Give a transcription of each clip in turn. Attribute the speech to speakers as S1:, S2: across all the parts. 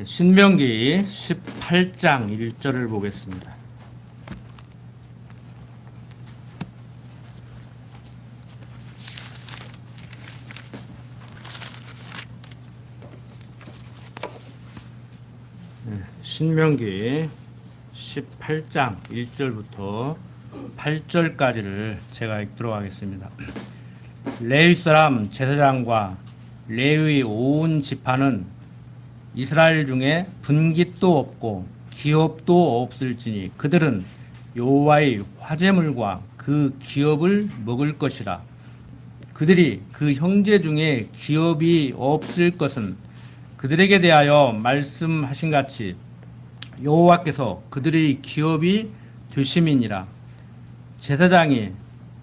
S1: 신명기 18장 1절을 보겠습니다. 신명기 18장 1절부터 8절까지를 제가 읽도록 하겠습니다. 레위 사람 제사장과 레위 온 지파는 이스라엘 중에 분깃도 없고 기업도 없을지니 그들은 여호와의 화제물과 그 기업을 먹을 것이라. 그들이 그 형제 중에 기업이 없을 것은 그들에게 대하여 말씀하신 같이 여호와께서 그들의 기업이 되심이니라. 제사장이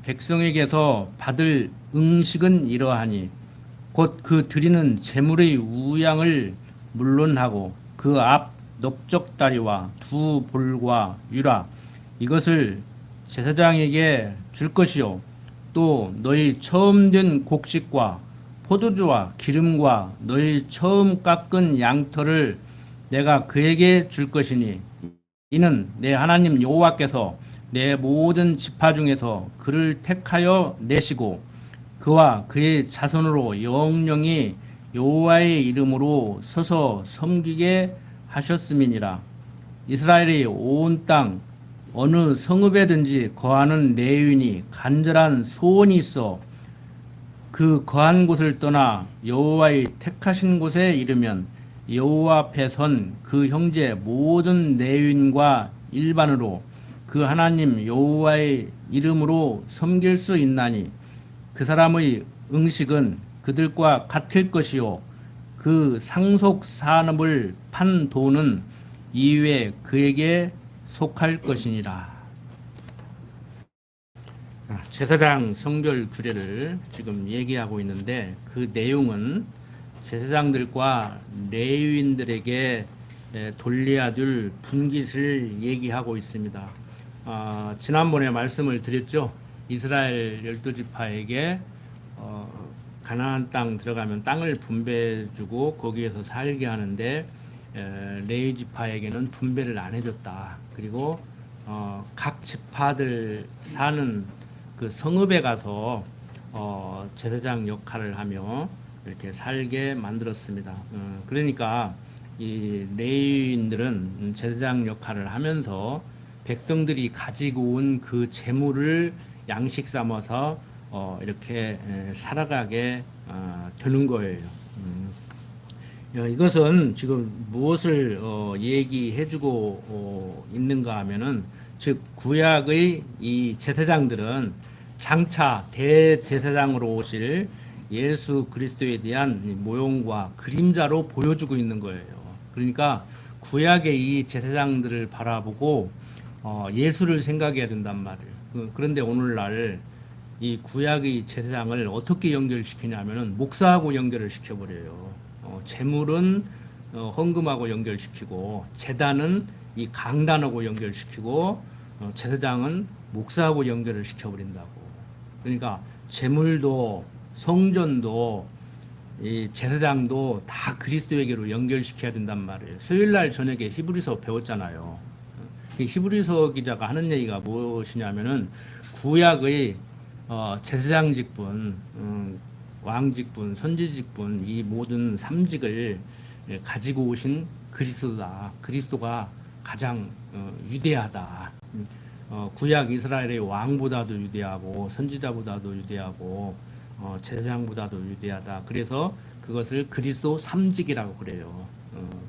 S1: 백성에게서 받을 응식은 이러하니 곧 그 드리는 제물의 우양을 물론하고 그 앞 넓적다리와 두 볼과 유라 이것을 제사장에게 줄 것이요 또 너희 처음 된 곡식과 포도주와 기름과 너희 처음 깎은 양털을 내가 그에게 줄 것이니 이는 내 하나님 여호와께서 내 모든 지파 중에서 그를 택하여 내시고 그와 그의 자손으로 영영이 여호와의 이름으로 서서 섬기게 하셨음이니라. 이스라엘의 온 땅 어느 성읍에든지 거하는 레위인이 간절한 소원이 있어 그 거한 곳을 떠나 여호와의 택하신 곳에 이르면 여호와 앞에 선 그 형제 모든 레위인과 일반으로 그 하나님 여호와의 이름으로 섬길 수 있나니 그 사람의 응식은 그들과 같을 것이요 그 상속 산업을 판 돈은 이외에 그에게 속할 것이니라. 제사장 성별 규례를 지금 얘기하고 있는데 그 내용은 제사장들과 레위인들에게 돌려야 될 분깃을 얘기하고 있습니다. 지난번에 말씀을 드렸죠. 이스라엘 12지파에게 가나안 땅 들어가면 땅을 분배해주고 거기에서 살게 하는데 레위 지파에게는 분배를 안 해줬다. 그리고 각 지파들 사는 그 성읍에 가서 제사장 역할을 하며 이렇게 살게 만들었습니다. 그러니까 이 레위인들은 제사장 역할을 하면서 백성들이 가지고 온 그 재물을 양식 삼아서 이렇게 살아가게 되는 거예요. 이것은 지금 무엇을 얘기해주고 있는가 하면은 즉 구약의 이 제사장들은 장차 대제사장으로 오실 예수 그리스도에 대한 모형과 그림자로 보여주고 있는 거예요. 그러니까 구약의 이 제사장들을 바라보고 예수를 생각해야 된단 말이에요. 그런데 오늘날 이 구약의 제사장을 어떻게 연결시키냐면은 목사하고 연결을 시켜버려요. 제물은 헌금하고 연결시키고 제단은 이 강단하고 연결시키고 제사장은 목사하고 연결을 시켜버린다고. 그러니까 제물도 성전도 이 제사장도 다 그리스도에게로 연결시켜야 된단 말이에요. 수요일날 저녁에 히브리서 배웠잖아요. 히브리서 기자가 하는 얘기가 무엇이냐면은 구약의 제사장 직분, 왕 직분, 선지 직분 이 모든 삼직을 가지고 오신 그리스도다. 그리스도가 가장 위대하다. 구약 이스라엘의 왕보다도 위대하고 선지자보다도 위대하고 제사장보다도 위대하다. 그래서 그것을 그리스도 삼직이라고 그래요.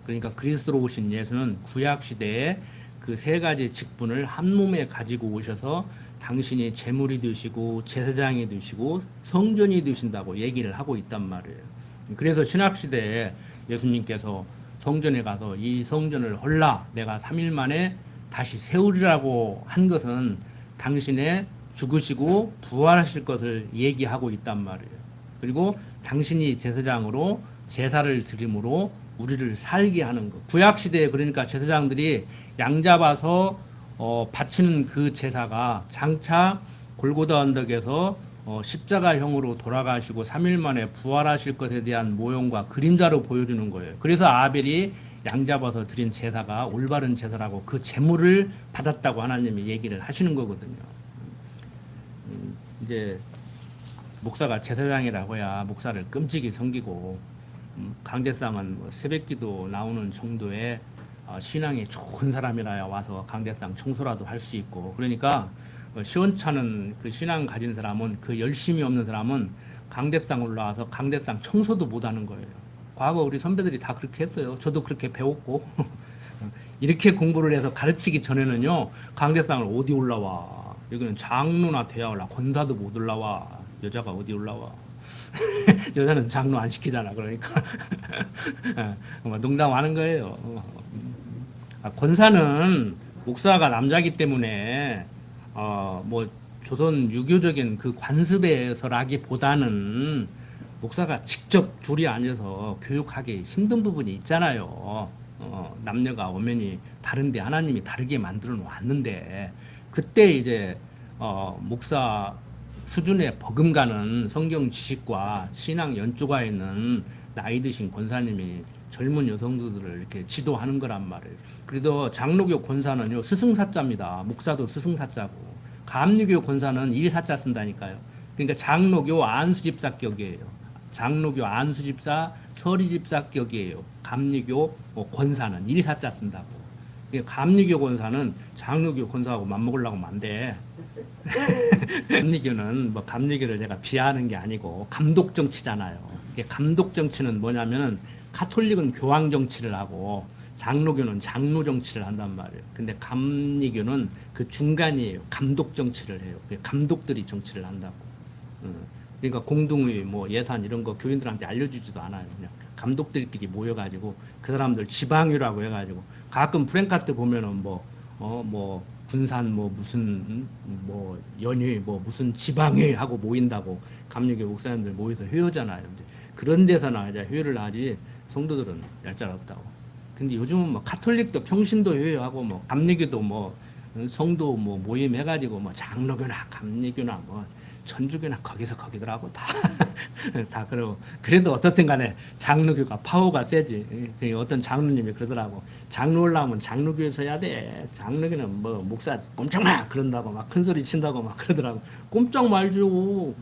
S1: 그러니까 그리스도로 오신 예수는 구약 시대에 그 세 가지 직분을 한 몸에 가지고 오셔서 당신이 제물이 되시고 제사장이 되시고 성전이 되신다고 얘기를 하고 있단 말이에요. 그래서 신약 시대에 예수님께서 성전에 가서 이 성전을 헐라 내가 3일 만에 다시 세우리라고 한 것은 당신의 죽으시고 부활하실 것을 얘기하고 있단 말이에요. 그리고 당신이 제사장으로 제사를 드림으로 우리를 살게 하는 것. 구약 시대에 그러니까 제사장들이 양 잡아서 바치는 그 제사가 장차 골고다 언덕에서 십자가형으로 돌아가시고 3일 만에 부활하실 것에 대한 모형과 그림자로 보여주는 거예요. 그래서 아벨이 양 잡아서 드린 제사가 올바른 제사라고 그 제물을 받았다고 하나님이 얘기를 하시는 거거든요. 이제 목사가 제사장이라고 해야 목사를 끔찍이 섬기고 강대상은 뭐 새벽기도 나오는 정도의 신앙이 좋은 사람이라야 와서 강대상 청소라도 할 수 있고 그러니까 시원찮은 그 신앙 가진 사람은 그 열심이 없는 사람은 강대상 올라와서 강대상 청소도 못하는 거예요. 과거 우리 선배들이 다 그렇게 했어요. 저도 그렇게 배웠고 이렇게 공부를 해서 가르치기 전에는요 강대상을 어디 올라와 여기는 장로나 돼야 올라 권사도 못 올라와 여자가 어디 올라와 여자는 장로 안 시키잖아 그러니까 농담하는 거예요. 권사는 목사가 남자기 때문에 뭐 조선 유교적인 그 관습에서라기보다는 목사가 직접 둘이 앉아서 교육하기 힘든 부분이 있잖아요. 남녀가 엄연히 다른데 하나님이 다르게 만들어 놓았는데 그때 이제 목사 수준의 버금가는 성경 지식과 신앙 연조가 있는 나이 드신 권사님이 젊은 여성들을 이렇게 지도하는 거란 말이에요. 그래서 장로교 권사는요 스승사자입니다. 목사도 스승사자고 감리교 권사는 일사자 쓴다니까요. 그러니까 장로교 안수집사격이에요. 장로교 안수집사 서리집사격이에요. 감리교 권사는 일사자 쓴다고. 감리교 권사는 장로교 권사하고 맞먹으려고 하면 안 돼. 감리교는 뭐 감리교를 제가 비하하는 게 아니고 감독 정치잖아요. 감독 정치는 뭐냐면은 카톨릭은 교황 정치를 하고 장로교는 장로 정치를 한단 말이에요. 근데 감리교는 그 중간이에요. 감독 정치를 해요. 감독들이 정치를 한다고. 그러니까 공동의 뭐 예산 이런 거 교인들한테 알려주지도 않아요. 그냥 감독들끼리 모여가지고 그 사람들 지방위라고 해가지고 가끔 프랭카트 보면은 뭐 군산 뭐 무슨 뭐 연회 뭐 무슨 지방회 하고 모인다고 감리교 목사님들 모여서 회의잖아요. 그런 데서나 이제 회의를 하지 성도들은 얄짤 없다고. 근데 요즘은 뭐 카톨릭도 평신도 회의하고 뭐 감리교도 뭐 성도 뭐 모임 해가지고 뭐 장로교나 감리교나 뭐 천주교나 거기서 거기더라고 다 다 그러고 그래도 어떻든 간에 장로교가 파워가 세지. 어떤 장로님이 그러더라고. 장로 올라오면 장로교에서 해야 돼. 장로교는 뭐 목사 꼼짝마 그런다고 막 큰소리 친다고 막 그러더라고. 꼼짝 말죠.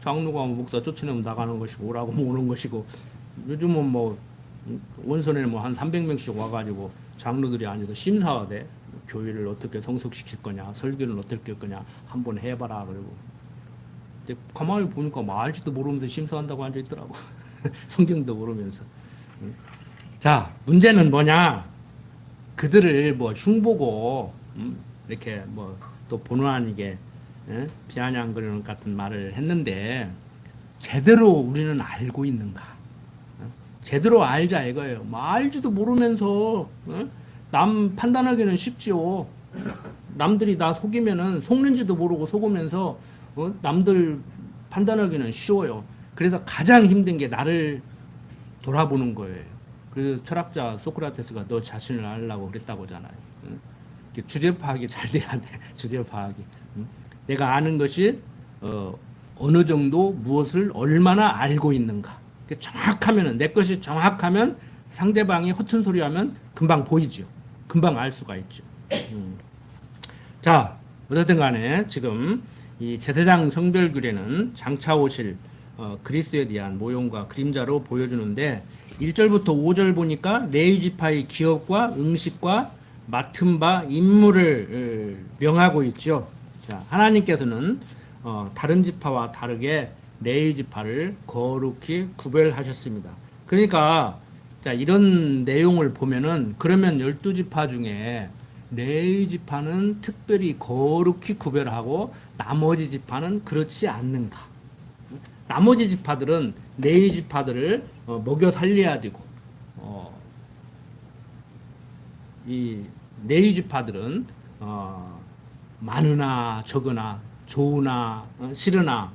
S1: 장로가 목사 쫓아내면 나가는 것이고 오라고 오는 것이고 요즘은 뭐 원선에 뭐 한 300명씩 와가지고 장로들이 앉아서 심사하대. 교회를 어떻게 성숙시킬 거냐, 설교를 어떻게 할 거냐 한번 해봐라 그러고. 근데 가만히 보니까 뭐 알지도 모르면서 심사한다고 앉아 있더라고. 성경도 모르면서. 자, 문제는 뭐냐? 그들을 뭐 흉보고 이렇게 뭐 또 본의 아니게 비아냥거리는 같은 말을 했는데 제대로 우리는 알고 있는가? 제대로 알자 이거예요. 뭐 알지도 모르면서 남 판단하기는 쉽지요. 남들이 나 속이면은 속는지도 모르고 속으면서 남들 판단하기는 쉬워요. 그래서 가장 힘든 게 나를 돌아보는 거예요. 그래서 철학자 소크라테스가 너 자신을 알라고 그랬다고 하잖아요. 주제 파악이 잘 돼야 돼. 주제 파악이. 내가 아는 것이 어느 정도 무엇을 얼마나 알고 있는가. 정확하면은 내 것이 정확하면 상대방이 허튼 소리 하면 금방 보이죠. 금방 알 수가 있죠. 자, 어쨌든 간에 지금 이 제사장 성별규례는 장차 오실 그리스도에 대한 모형과 그림자로 보여주는데 1절부터 5절 보니까 레위 지파의 기업과 응식과 맡은 바 임무를 명하고 있죠. 자, 하나님께서는 다른 지파와 다르게 레위 지파를 거룩히 구별하셨습니다. 그러니까 자, 이런 내용을 보면은 그러면 12지파 중에 레위 지파는 특별히 거룩히 구별하고 나머지 지파는 그렇지 않는가? 나머지 지파들은 레위 지파들을 먹여 살려야 되고 이 레위 지파들은 많으나 적으나 좋으나 싫으나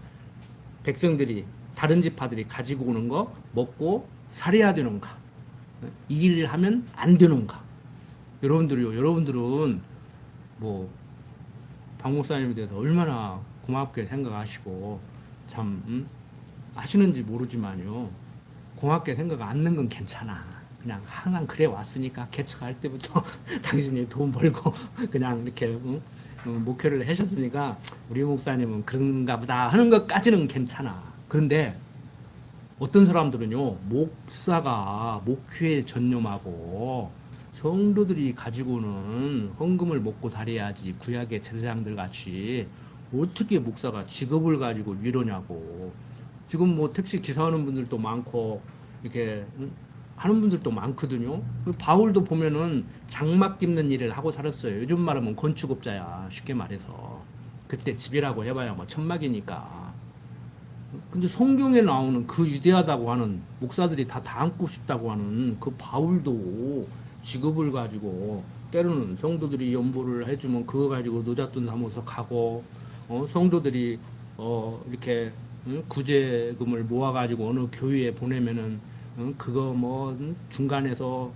S1: 백성들이 다른 지파들이 가지고 오는 거 먹고 살아야 되는가? 이 일을 하면 안 되는가? 여러분들은 뭐 박 목사님에 대해서 얼마나 고맙게 생각하시고 참 하시는지 모르지만요 고맙게 생각 않는 건 괜찮아. 그냥 항상 그래 왔으니까 개척할 때부터 당신이 돈 벌고 그냥 이렇게 목회를 하셨으니까 우리 목사님은 그런가 보다 하는 것까지는 괜찮아. 그런데 어떤 사람들은요, 목사가 목회에 전념하고 성도들이 가지고는 헌금을 먹고 살아야지 구약의 제사장들 같이 어떻게 목사가 직업을 가지고 이러냐고. 지금 뭐 택시 기사하는 분들도 많고 이렇게 하는 분들도 많거든요. 바울도 보면은 장막 깁는 일을 하고 살았어요. 요즘 말하면 건축업자야, 쉽게 말해서. 그때 집이라고 해봐야 뭐 천막이니까. 근데 성경에 나오는 그 위대하다고 하는 목사들이 다 안고 싶다고 하는 그 바울도 직업을 가지고 때로는 성도들이 연보를 해주면 그거 가지고 노잣돈 사모서 가고 성도들이 이렇게 구제금을 모아가지고 어느 교회에 보내면은 그거 뭐 중간에서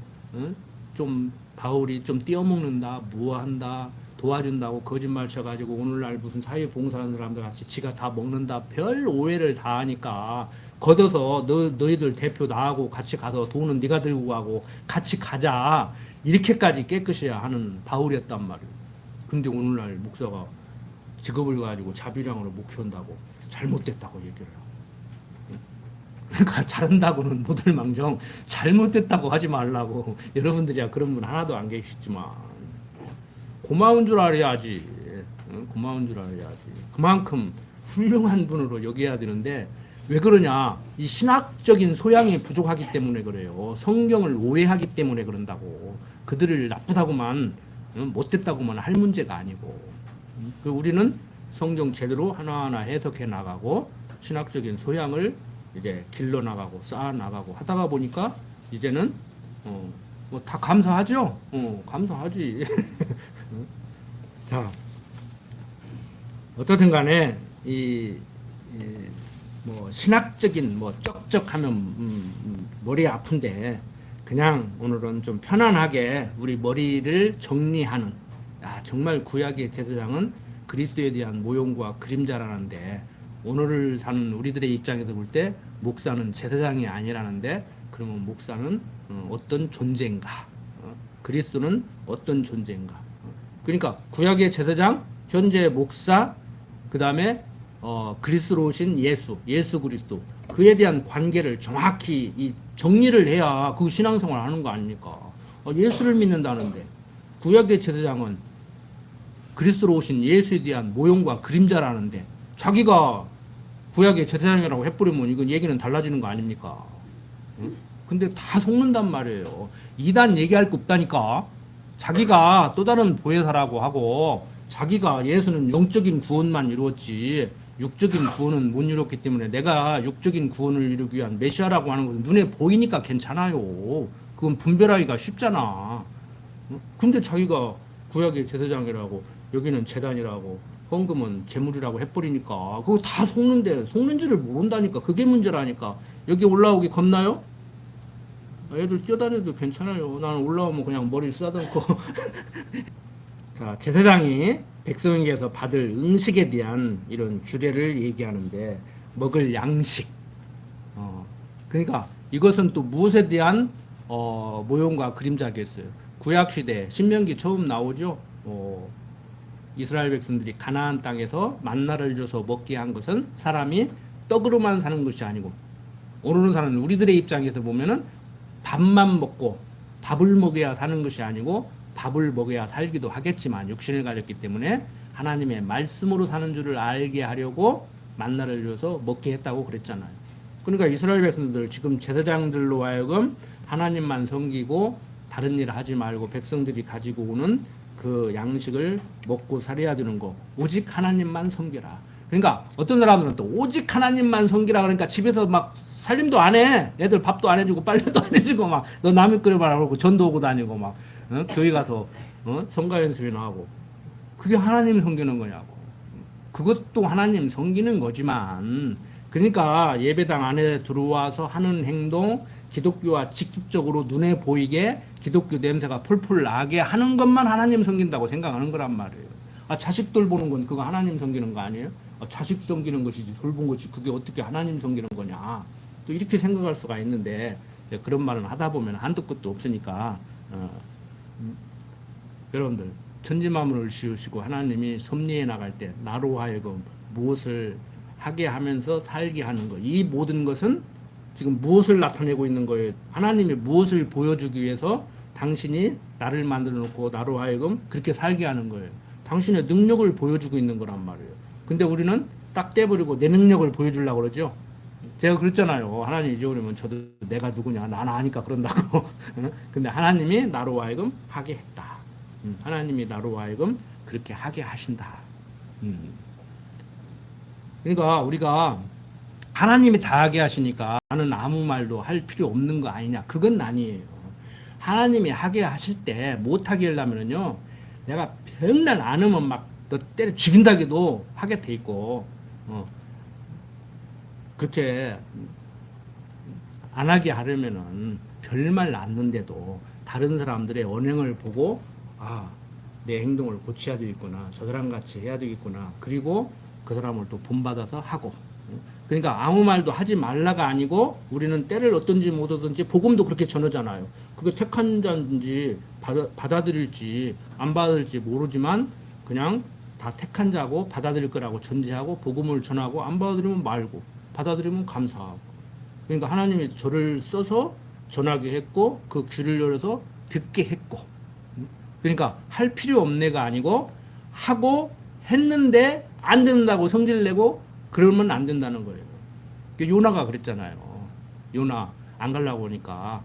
S1: 좀 바울이 좀 띄어먹는다, 무한다, 도와준다고 거짓말 쳐가지고 오늘날 무슨 사회봉사하는 사람들 같이 지가 다 먹는다, 별 오해를 다 하니까 걷어서 너희들 대표 나하고 같이 가서 돈은 네가 들고 가고 같이 가자, 이렇게까지 깨끗이야 하는 바울이었단 말이에요. 근데 오늘날 목사가 직업을 가지고 자비량으로 목회한다고 잘못됐다고 얘기를 하고, 그러니까 잘한다고는 못할망정 잘못됐다고 하지 말라고. 여러분들이야 그런 분 하나도 안 계시지만 고마운 줄 알아야지. 고마운 줄 알아야지. 그만큼 훌륭한 분으로 여겨야 되는데 왜 그러냐? 이 신학적인 소양이 부족하기 때문에 그래요. 성경을 오해하기 때문에 그런다고. 그들을 나쁘다고만 못됐다고만 할 문제가 아니고, 우리는 성경 제대로 하나하나 해석해 나가고 신학적인 소양을 이제 길러 나가고 쌓아 나가고 하다가 보니까 이제는 뭐 다 감사하죠. 감사하지. 자, 어떻든 간에 뭐 신학적인 뭐 쩍쩍하면 머리 아픈데 그냥 오늘은 좀 편안하게 우리 머리를 정리하는, 정말 구약의 제사장은 그리스도에 대한 모형과 그림자라는데, 오늘을 사는 우리들의 입장에서 볼 때 목사는 제사장이 아니라는데, 그러면 목사는 어떤 존재인가? 그리스도는 어떤 존재인가? 그러니까 구약의 제사장, 현재 목사, 그 다음에 그리스도로 오신 예수 그리스도, 그에 대한 관계를 정확히 이 정리를 해야 그 신앙생활 하는 거 아닙니까? 예수를 믿는다는데 구약의 제사장은 그리스도로 오신 예수에 대한 모형과 그림자라는데 자기가 구약의 제사장이라고 해버리면 이건 얘기는 달라지는 거 아닙니까? 응? 근데 다 속는단 말이에요. 이단 얘기할 거 없다니까. 자기가 또 다른 보혜사라고 하고 자기가 예수는 영적인 구원만 이루었지 육적인 구원은 못 이뤘기 때문에 내가 육적인 구원을 이루기 위한 메시아라고 하는 것은 눈에 보이니까 괜찮아요. 그건 분별하기가 쉽잖아. 근데 자기가 구약의 제사장이라고, 여기는 제단이라고, 헌금은 제물이라고 해버리니까 그거 다 속는데 속는지를 모른다니까. 그게 문제라니까. 여기 올라오기 겁나요? 애들 뛰어다녀도 괜찮아요. 나는 올라오면 그냥 머리 쓰다듬고. 자, 제사장이 백성에게서 받을 음식에 대한 이런 규례를 얘기하는데, 먹을 양식. 그러니까 이것은 또 무엇에 대한 모형과 그림자겠어요. 구약시대 신명기 처음 나오죠. 이스라엘 백성들이 가나안 땅에서 만나를 줘서 먹게 한 것은 사람이 떡으로만 사는 것이 아니고, 오늘은 사는 우리들의 입장에서 보면은 밥만 먹고 밥을 먹여야 사는 것이 아니고 밥을 먹여야 살기도 하겠지만 육신을 가졌기 때문에 하나님의 말씀으로 사는 줄을 알게 하려고 만나를 줘서 먹게 했다고 그랬잖아요. 그러니까 이스라엘 백성들 지금 제사장들로 하여금 하나님만 섬기고 다른 일 하지 말고 백성들이 가지고 오는 그 양식을 먹고 살아야 되는 거, 오직 하나님만 섬겨라. 그러니까 어떤 사람들은 또 오직 하나님만 섬기라 그러니까 집에서 막 살림도 안 해. 애들 밥도 안 해주고 빨래도 안 해주고 막 너 라면 끓여봐라 그러고 전도 오고 다니고 막 교회 가서 성가 연습이나 하고, 그게 하나님 섬기는 거냐고. 그것도 하나님 섬기는 거지만, 그러니까 예배당 안에 들어와서 하는 행동, 기독교와 직접적으로 눈에 보이게 기독교 냄새가 폴폴 나게 하는 것만 하나님 섬긴다고 생각하는 거란 말이에요. 자식 돌보는 건 그거 하나님 섬기는 거 아니에요? 자식 섬기는 것이지 돌본 것이 그게 어떻게 하나님 섬기는 거냐. 또 이렇게 생각할 수가 있는데, 그런 말은 하다 보면 한도 끝도 없으니까 여러분들 천지만물을 지으시고 하나님이 섭리해 나갈 때 나로 하여금 무엇을 하게 하면서 살게 하는 것, 이 모든 것은 지금 무엇을 나타내고 있는 거예요? 하나님이 무엇을 보여주기 위해서 당신이 나를 만들어 놓고 나로 하여금 그렇게 살게 하는 거예요. 당신의 능력을 보여주고 있는 거란 말이에요. 근데 우리는 딱 떼버리고 내 능력을 보여주려고 그러죠. 제가 그랬잖아요. 하나님 잊어버리면 저도 내가 누구냐, 나는 아니까 그런다고. 근데 하나님이 나로 하여금 하게 했다. 하나님이 나로 하여금 그렇게 하게 하신다. 그러니까 우리가 하나님이 다 하게 하시니까 나는 아무 말도 할 필요 없는 거 아니냐. 그건 아니에요. 하나님이 하게 하실 때 못하게 하려면요, 내가 백날 안 하면 막 너 때려 죽인다기도 하게 돼 있고, 그렇게 안 하게 하려면은 별말 않는데도 다른 사람들의 언행을 보고 아, 내 행동을 고쳐야 되겠구나, 저 사람 같이 해야 되겠구나, 그리고 그 사람을 또 본받아서 하고. 그러니까 아무 말도 하지 말라가 아니고 우리는 때를 얻든지 못 얻든지 복음도 그렇게 전하잖아요. 그게 택한 자인지 받아들일지 안 받아들일지 모르지만 그냥 다 택한 자고 받아들일 거라고 전제하고 복음을 전하고, 안 받아들이면 말고 받아들이면 감사하고. 그러니까 하나님이 저를 써서 전하게 했고 그 귀를 열어서 듣게 했고, 그러니까 할 필요 없네가 아니고 하고 했는데 안 된다고 성질 내고 그러면 안 된다는 거예요. 요나가 그랬잖아요. 요나 안 가려고 하니까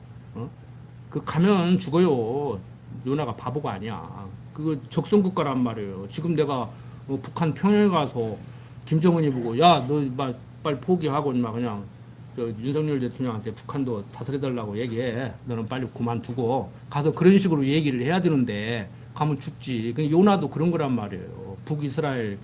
S1: 그 가면 죽어요. 요나가 바보가 아니야. 그거 적성국가란 말이에요. 지금 내가 북한 평양에 가서 김정은이 보고 야, 너 빨리 포기하고 막 그냥 윤석열 대통령한테 북한도 다스려달라고 얘기해. 너는 빨리 그만두고 가서 그런 식으로 얘기를 해야 되는데 가면 죽지. 요나도 그런 거란 말이에요. 북이스라엘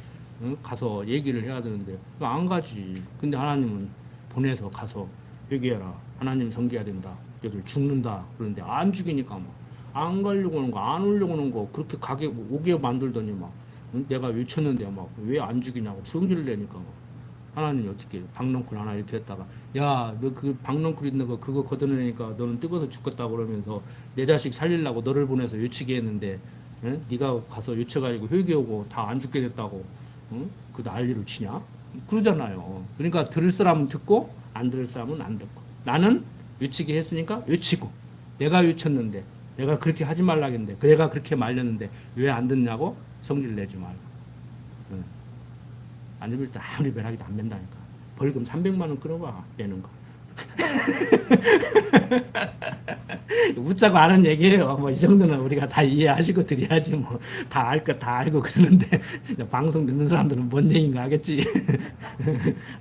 S1: 가서 얘기를 해야 되는데 안 가지. 근데 하나님은 보내서 가서 얘기해라. 하나님 섬겨야 된다. 여기 죽는다. 그런데 안 죽이니까 막 안 가려고 하는 거, 안 오려고 하는 거, 그렇게 가게 오게 만들더니 막 내가 외쳤는데 막 왜 안 죽이냐고 성질을 내니까 막 하나님이 어떻게 박넝쿨 하나 이렇게 했다가 야, 너 그 박넝쿨 있는 거 그거 걷어내니까 너는 뜨거워서 죽겠다 그러면서 내 자식 살리려고 너를 보내서 외치게 했는데 네가 가서 외쳐가지고 회개하고 다 안 죽게 됐다고 그 난리를 치냐? 그러잖아요. 그러니까 들을 사람은 듣고 안 들을 사람은 안 듣고. 나는 외치게 했으니까 외치고, 내가 외쳤는데 내가 그렇게 하지 말라겠는데 내가 그렇게 말렸는데 왜 안 듣냐고 성질 내지 말고. 안 들을 때 아무리 배락이도 안 맨다니까. 벌금 300만 원 끌어봐 내는 거. 웃자고 하는 얘기예요. 뭐 이 정도는 우리가 다 이해하시고 드려야지 뭐 다 알 거 다 알고 그러는데 방송 듣는 사람들은 뭔 얘기인가 하겠지.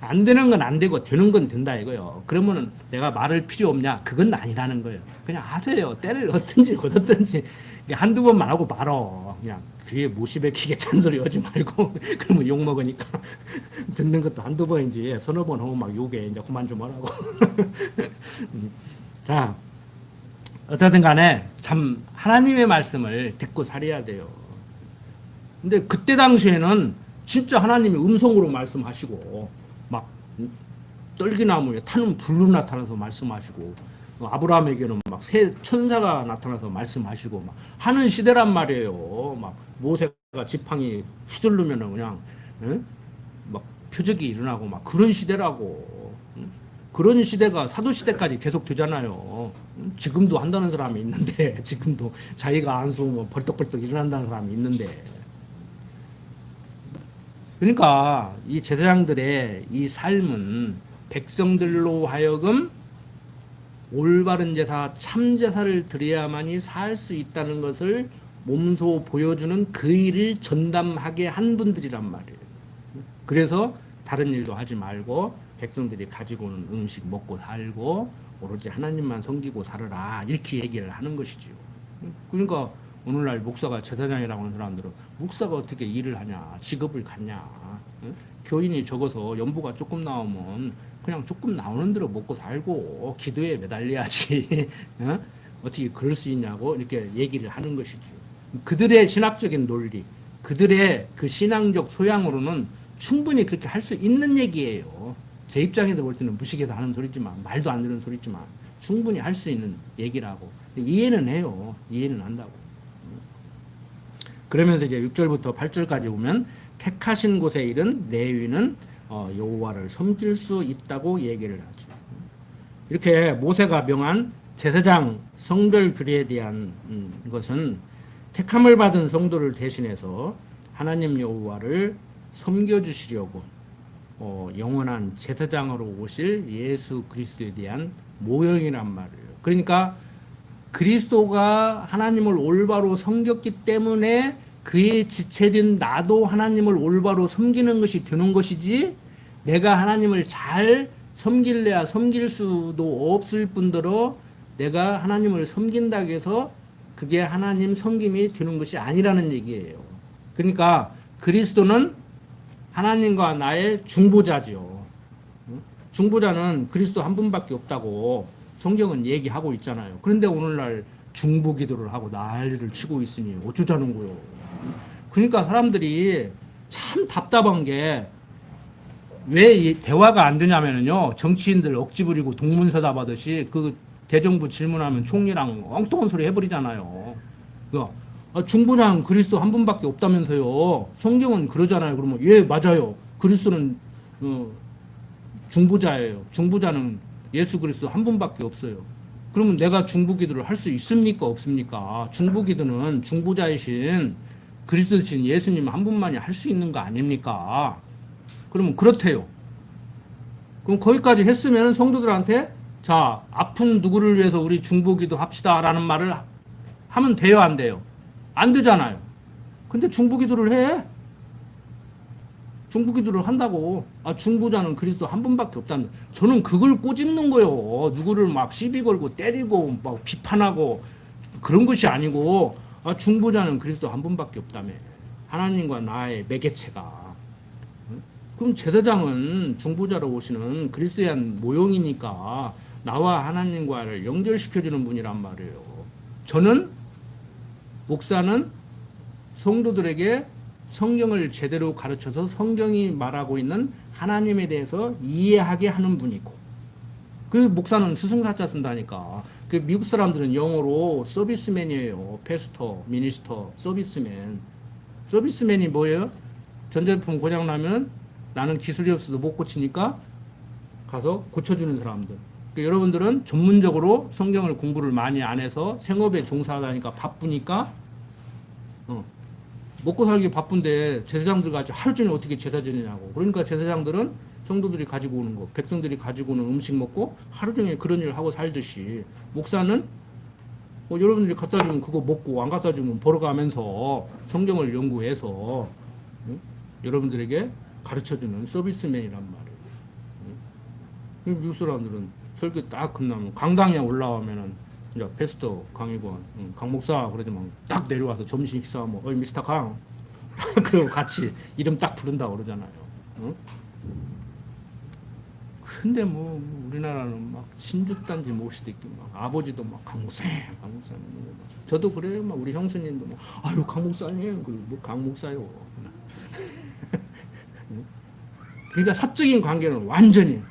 S1: 안 되는 건 안 되고 되는 건 된다 이거요. 그러면은 내가 말할 필요 없냐? 그건 아니라는 거예요. 그냥 하세요. 때를 얻든지 얻었든지 한두 번만 하고 말어. 그냥 귀에 못이 박히게 잔소리 하지 말고. 그러면 욕 먹으니까 듣는 것도 한두 번인지 서너 번 하면 막 욕해. 이제 그만 좀 하라고. 자, 어쨌든 간에 참 하나님의 말씀을 듣고 살아야 돼요. 근데 그때 당시에는 진짜 하나님이 음성으로 말씀하시고 막 떨기나무에 타는 불로 나타나서 말씀하시고, 아브라함에게는 막 새 천사가 나타나서 말씀하시고 막 하는 시대란 말이에요. 막 모세가 지팡이 휘두르면은 그냥 막 표적이 일어나고 막 그런 시대라고. 그런 시대가 사도 시대까지 계속 되잖아요. 지금도 한다는 사람이 있는데, 지금도 자기가 안 쏘면 벌떡벌떡 일어난다는 사람이 있는데. 그러니까 이 제사장들의 이 삶은 백성들로 하여금 올바른 제사, 참 제사를 드려야만이 살 수 있다는 것을 몸소 보여주는 그 일을 전담하게 한 분들이란 말이에요. 그래서 다른 일도 하지 말고 백성들이 가지고 오는 음식 먹고 살고 오로지 하나님만 섬기고 살아라, 이렇게 얘기를 하는 것이지요. 그러니까 오늘날 목사가 제사장이라고 하는 사람들은 목사가 어떻게 일을 하냐, 직업을 갖냐, 교인이 적어서 연보가 조금 나오면 그냥 조금 나오는 대로 먹고 살고 기도에 매달려야지 어떻게 그럴 수 있냐고 이렇게 얘기를 하는 것이죠. 그들의 신학적인 논리, 그들의 그 신앙적 소양으로는 충분히 그렇게 할 수 있는 얘기예요. 제 입장에서 볼 때는 무식해서 하는 소리지만, 말도 안 되는 소리지만 충분히 할 수 있는 얘기라고. 이해는 해요. 이해는 한다고. 그러면서 이제 6절부터 8절까지 보면 택하신 곳에 이른 레위는 여호와를 섬길 수 있다고 얘기를 하죠. 이렇게 모세가 명한 제사장 성별 규례에 대한 것은 택함을 받은 성도를 대신해서 하나님 여호와를 섬겨주시려고 영원한 제사장으로 오실 예수 그리스도에 대한 모형이란 말이에요. 그러니까 그리스도가 하나님을 올바로 섬겼기 때문에 그의 지체된 나도 하나님을 올바로 섬기는 것이 되는 것이지, 내가 하나님을 잘 섬길래야 섬길 수도 없을 뿐더러 내가 하나님을 섬긴다고 해서 그게 하나님 섬김이 되는 것이 아니라는 얘기예요. 그러니까 그리스도는 하나님과 나의 중보자지요. 중보자는 그리스도 한 분밖에 없다고 성경은 얘기하고 있잖아요. 그런데 오늘날 중보 기도를 하고 난리를 치고 있으니 어쩌자는 거요. 그러니까 사람들이 참 답답한 게 왜 대화가 안 되냐면요. 정치인들 억지 부리고 동문서답 하듯이 그 대정부 질문하면 총리랑 엉뚱한 소리 해버리잖아요. 중보자는 그리스도 한 분밖에 없다면서요. 성경은 그러잖아요. 그러면 예, 맞아요. 그리스도는 중보자예요. 중보자는 예수 그리스도 한 분밖에 없어요. 그러면 내가 중보 기도를 할 수 있습니까? 없습니까? 중보 기도는 중보자이신 그리스도신 예수님 한 분만이 할 수 있는 거 아닙니까? 그러면 그렇대요. 그럼 거기까지 했으면 성도들한테 자, 아픈 누구를 위해서 우리 중보 기도 합시다라는 말을 하면 돼요, 안 돼요? 안 되잖아요. 근데 중보 기도를 해. 중보 기도를 한다고. 중보자는 그리스도 한 분밖에 없다는. 저는 그걸 꼬집는 거예요. 누구를 막 시비 걸고 때리고 막 비판하고 그런 것이 아니고, 중보자는 그리스도 한 분밖에 없다며. 하나님과 나의 매개체가. 그럼 제사장은 중보자로 오시는 그리스도의 한 모형이니까 나와 하나님과를 연결시켜주는 분이란 말이에요. 저는, 목사는 성도들에게 성경을 제대로 가르쳐서 성경이 말하고 있는 하나님에 대해서 이해하게 하는 분이고, 그 목사는 스승사자 쓴다니까. 그 미국 사람들은 영어로 서비스맨이에요. 패스터, 미니스터, 서비스맨. 서비스맨이 뭐예요? 전자제품 고장나면 나는 기술이 없어서 못 고치니까 가서 고쳐주는 사람들. 그러니까 여러분들은 전문적으로 성경을 공부를 많이 안 해서 생업에 종사하다니까 바쁘니까 먹고 살기 바쁜데 제사장들 같이 하루 종일 어떻게 제사 지내냐고. 그러니까 제사장들은 성도들이 가지고 오는 거, 백성들이 가지고 오는 음식 먹고 하루 종일 그런 일을 하고 살듯이, 목사는 여러분들이 갖다 주면 그거 먹고 안 갖다 주면 벌어가면서 성경을 연구해서 여러분들에게 가르쳐주는 서비스맨이란 말이에요. 미국 사람들은 설교 딱 끝나면 강당에 올라오면은 이제 패스터 강의관, 강 목사 그러지만 딱 내려와서 점심 식사하면 어이 미스터 강 그리고 같이 이름 딱 부른다고 그러잖아요. 근데 뭐 우리나라는 막 신주단지 모시도 있고 막 아버지도 막 강목사님, 강목사님. 저도 그래요. 막 우리 형수님도 뭐 아유 강목사님, 뭐 강목사요. 그러니까 사적인 관계는 완전히.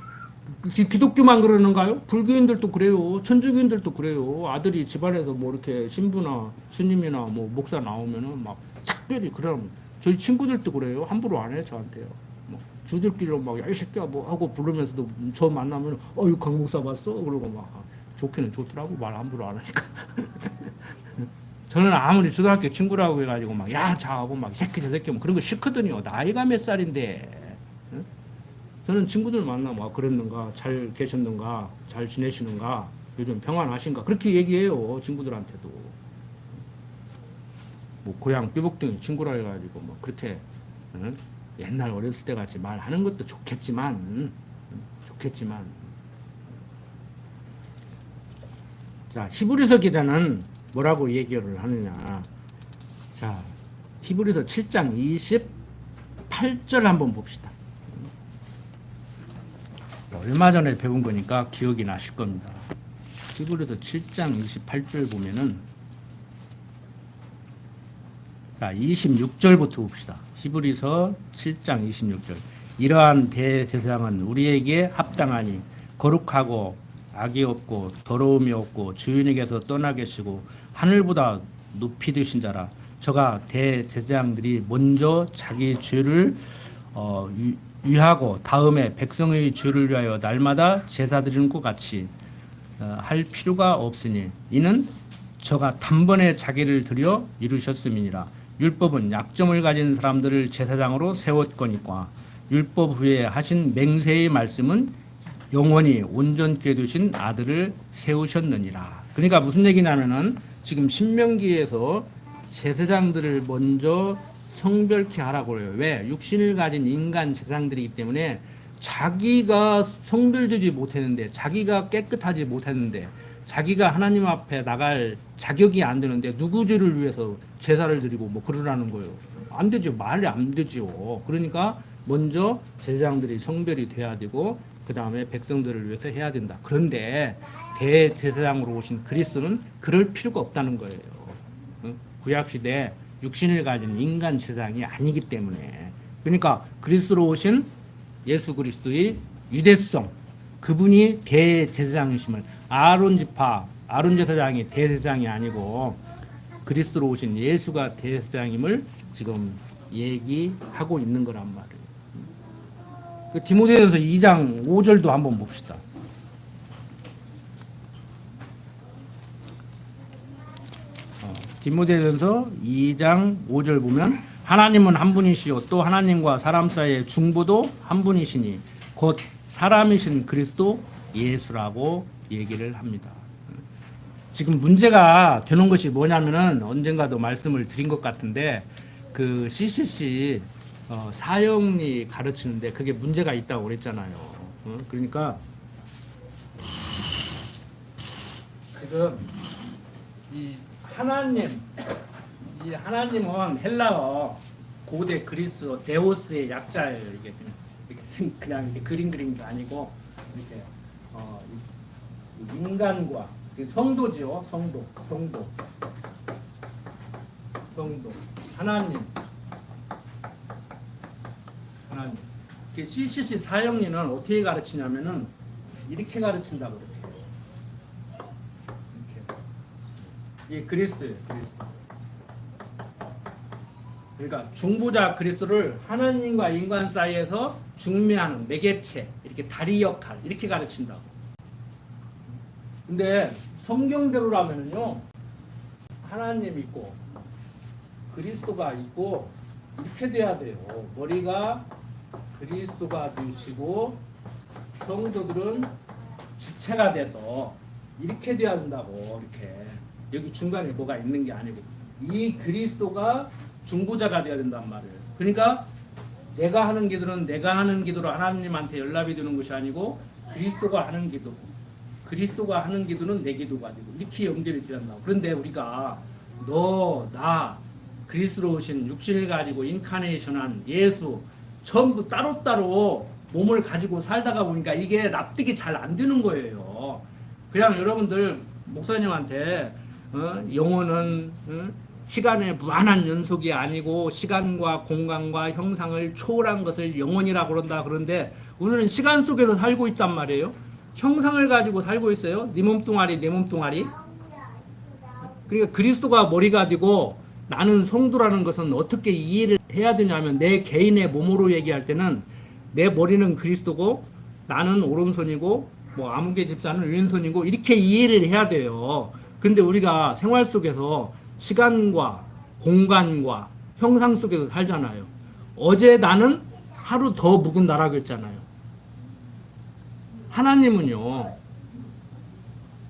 S1: 기독교만 그러는가요? 불교인들도 그래요. 천주교인들도 그래요. 아들이 집안에서 뭐 이렇게 신부나 스님이나 뭐 목사 나오면은 막 특별히 그럼 저희 친구들도 그래요. 함부로 안 해요, 저한테요. 뭐 주들끼리 막 야 이 새끼야 뭐 하고 부르면서도 저 만나면 어유 강 목사 봤어? 그러고 막 좋기는 좋더라고. 말 함부로 안 하니까. 저는 아무리 초등학교 친구라고 해가지고 막 야 자하고 막 새끼 저 새끼 뭐 그런 거 싫거든요. 나이가 몇 살인데. 저는 친구들 만나면 그랬는가, 잘 계셨는가, 잘 지내시는가, 요즘 평안하신가 그렇게 얘기해요. 친구들한테도. 뭐 고향 삐복둥이 친구라 해가지고 뭐 그렇게 옛날 어렸을 때 같이 말하는 것도 좋겠지만 자, 히브리서 기자는 뭐라고 얘기를 하느냐. 자, 히브리서 7장 28절 한번 봅시다. 얼마 전에 배운 거니까 기억이 나실 겁니다. 히브리서 7장 28절 보면은, 자, 26절부터 봅시다. 히브리서 7장 26절. 이러한 대제사장은 우리에게 합당하니 거룩하고 악이 없고 더러움이 없고 주인에게서 떠나 계시고 하늘보다 높이 되신 자라. 저가 대제사장들이 먼저 자기 죄를 위하고 다음에 백성의 죄를 위하여 날마다 제사 드리는 것 같이 할 필요가 없으니 이는 저가 단번에 자기를 드려 이루셨음이니라. 율법은 약점을 가진 사람들을 제사장으로 세웠거니와 율법 후에 하신 맹세의 말씀은 영원히 온전케 되신 아들을 세우셨느니라. 그러니까 무슨 얘기냐면은 지금 신명기에서 제사장들을 먼저 성별케 하라고 해요. 왜? 육신을 가진 인간 제사장들이기 때문에 자기가 성별되지 못했는데, 자기가 깨끗하지 못했는데, 자기가 하나님 앞에 나갈 자격이 안 되는데 누구 죄를 위해서 제사를 드리고 뭐 그러라는 거예요. 안 되죠. 말이 안 되죠. 그러니까 먼저 제사장들이 성별이 돼야 되고 그 다음에 백성들을 위해서 해야 된다. 그런데 대제사장으로 오신 그리스도는 그럴 필요가 없다는 거예요. 구약시대 육신을 가진 인간 제사장이 아니기 때문에. 그러니까 그리스도로 오신 예수 그리스도의 유대성, 그분이 대제사장이심을, 아론 지파, 아론 제사장이 대제사장이 아니고 그리스도로 오신 예수가 대제사장임을 지금 얘기하고 있는 거란 말이에요. 디모데전서 2장 5절도 한번 봅시다. 디모데전서 2장 5절 보면 하나님은 한 분이시요 또 하나님과 사람 사이의 중보도 한 분이시니 곧 사람이신 그리스도 예수라고 얘기를 합니다. 지금 문제가 되는 것이 뭐냐면은 언젠가도 말씀을 드린 것 같은데 그 CCC 사형리 가르치는데 그게 문제가 있다고 그랬잖아요. 그러니까 지금 이 하나님은 헬라어 고대 그리스 데오스의 약자예요. 이게 그냥 이렇게 그림 그린 게 아니고 이렇게 인간과 성도죠. 성도 하나님. CCC 사형리는 어떻게 가르치냐면은 이렇게 가르친다고 그래요. 이 그리스도예요. 그러니까 중보자 그리스도를 하나님과 인간 사이에서 중매하는 매개체, 이렇게 다리 역할 이렇게 가르친다고. 근데 성경대로라면요, 하나님 있고 그리스도가 있고 이렇게 돼야 돼요. 머리가 그리스도가 되시고 성도들은 지체가 돼서 이렇게 돼야 된다고. 이렇게 여기 중간에 뭐가 있는 게 아니고 이 그리스도가 중보자가 돼야 된단 말이에요. 그러니까 내가 하는 기도는 내가 하는 기도로 하나님한테 연락이 되는 것이 아니고 그리스도가 하는 기도는 내 기도가 되고 이렇게 연결이 돼야 된다고. 그런데 우리가 너, 나, 그리스도로 오신 육신을 가지고 인카네이션한 예수 전부 따로따로 몸을 가지고 살다가 보니까 이게 납득이 잘 안 되는 거예요. 그냥 여러분들 목사님한테 영혼은 시간의 무한한 연속이 아니고 시간과 공간과 형상을 초월한 것을 영혼이라고 그런다. 그런데 우리는 시간 속에서 살고 있단 말이에요. 형상을 가지고 살고 있어요. 네 몸뚱아리 내 몸뚱아리. 그러니까 그리스도가 머리가 되고 나는 성도라는 것은 어떻게 이해를 해야 되냐면 내 개인의 몸으로 얘기할 때는 내 머리는 그리스도고 나는 오른손이고 뭐 아무개 집사는 왼손이고 이렇게 이해를 해야 돼요. 근데 우리가 생활 속에서 시간과 공간과 형상 속에서 살잖아요. 어제 나는 하루 더 묵은 나라 그랬잖아요. 하나님은요,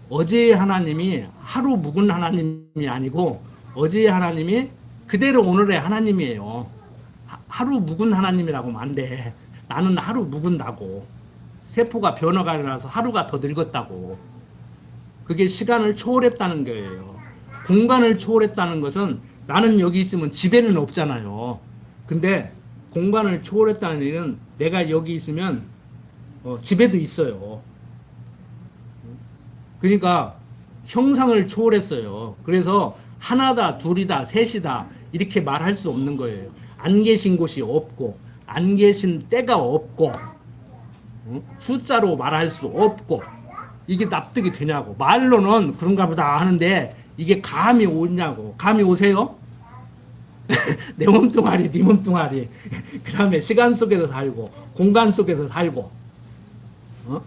S1: 어제의 하나님이 하루 묵은 하나님이 아니고 어제의 하나님이 그대로 오늘의 하나님이에요. 하루 묵은 하나님이라고 하면 안 돼. 나는 하루 묵은다고. 세포가 변화가 일어나서 하루가 더 늙었다고. 그게 시간을 초월했다는 거예요. 공간을 초월했다는 것은 나는 여기 있으면 집에는 없잖아요. 근데 공간을 초월했다는 얘기는 내가 여기 있으면 집에도 있어요. 그러니까 형상을 초월했어요. 그래서 하나다, 둘이다, 셋이다 이렇게 말할 수 없는 거예요. 안 계신 곳이 없고 안 계신 때가 없고 숫자로 말할 수 없고 이게 납득이 되냐고. 말로는 그런가 보다 하는데 이게 감이 오냐고. 감이 오세요? 내 몸뚱아리, 네 몸뚱아리. 그 다음에 시간 속에서 살고, 공간 속에서 살고, 어?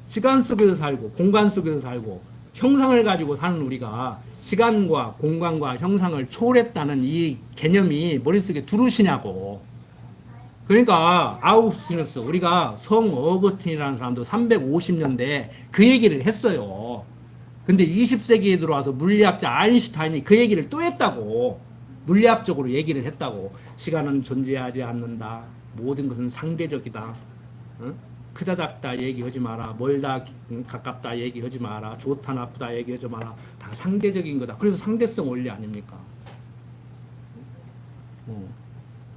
S1: 시간 속에서 살고, 공간 속에서 살고, 형상을 가지고 사는 우리가 시간과 공간과 형상을 초월했다는 이 개념이 머릿속에 들으시냐고. 그러니까 아우구스티누스, 우리가 성 어거스틴이라는 사람도 350년대 그 얘기를 했어요. 근데 20세기에 들어와서 물리학자 아인슈타인이 그 얘기를 또 했다고. 물리학적으로 얘기를 했다고. 시간은 존재하지 않는다. 모든 것은 상대적이다. 응? 크다 작다 얘기하지 마라. 멀다 가깝다 얘기하지 마라. 좋다 나쁘다 얘기하지 마라. 다 상대적인 거다. 그래서 상대성 원리 아닙니까?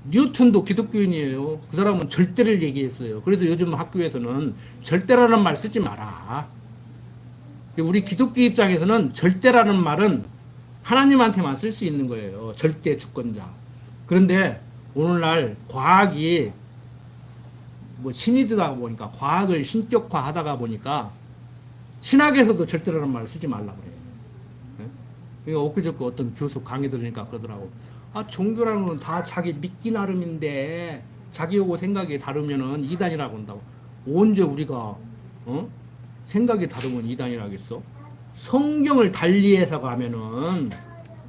S1: 뉴턴도 기독교인이에요. 그 사람은 절대를 얘기했어요. 그래서 요즘 학교에서는 절대라는 말 쓰지 마라. 우리 기독교 입장에서는 절대라는 말은 하나님한테만 쓸 수 있는 거예요. 절대 주권자. 그런데 오늘날 과학이 뭐 신이 되다 보니까, 과학을 신격화 하다가 보니까 신학에서도 절대라는 말을 쓰지 말라 그래요. 네? 그러니까 엊그저께 어떤 교수 강의 들으니까 그러더라고. 아, 종교라는 건 다 자기 믿기 나름인데 자기하고 생각이 다르면은 이단이라고 한다고. 언제 우리가 생각이 다르면 이단이라겠어? 성경을 달리 해석하면은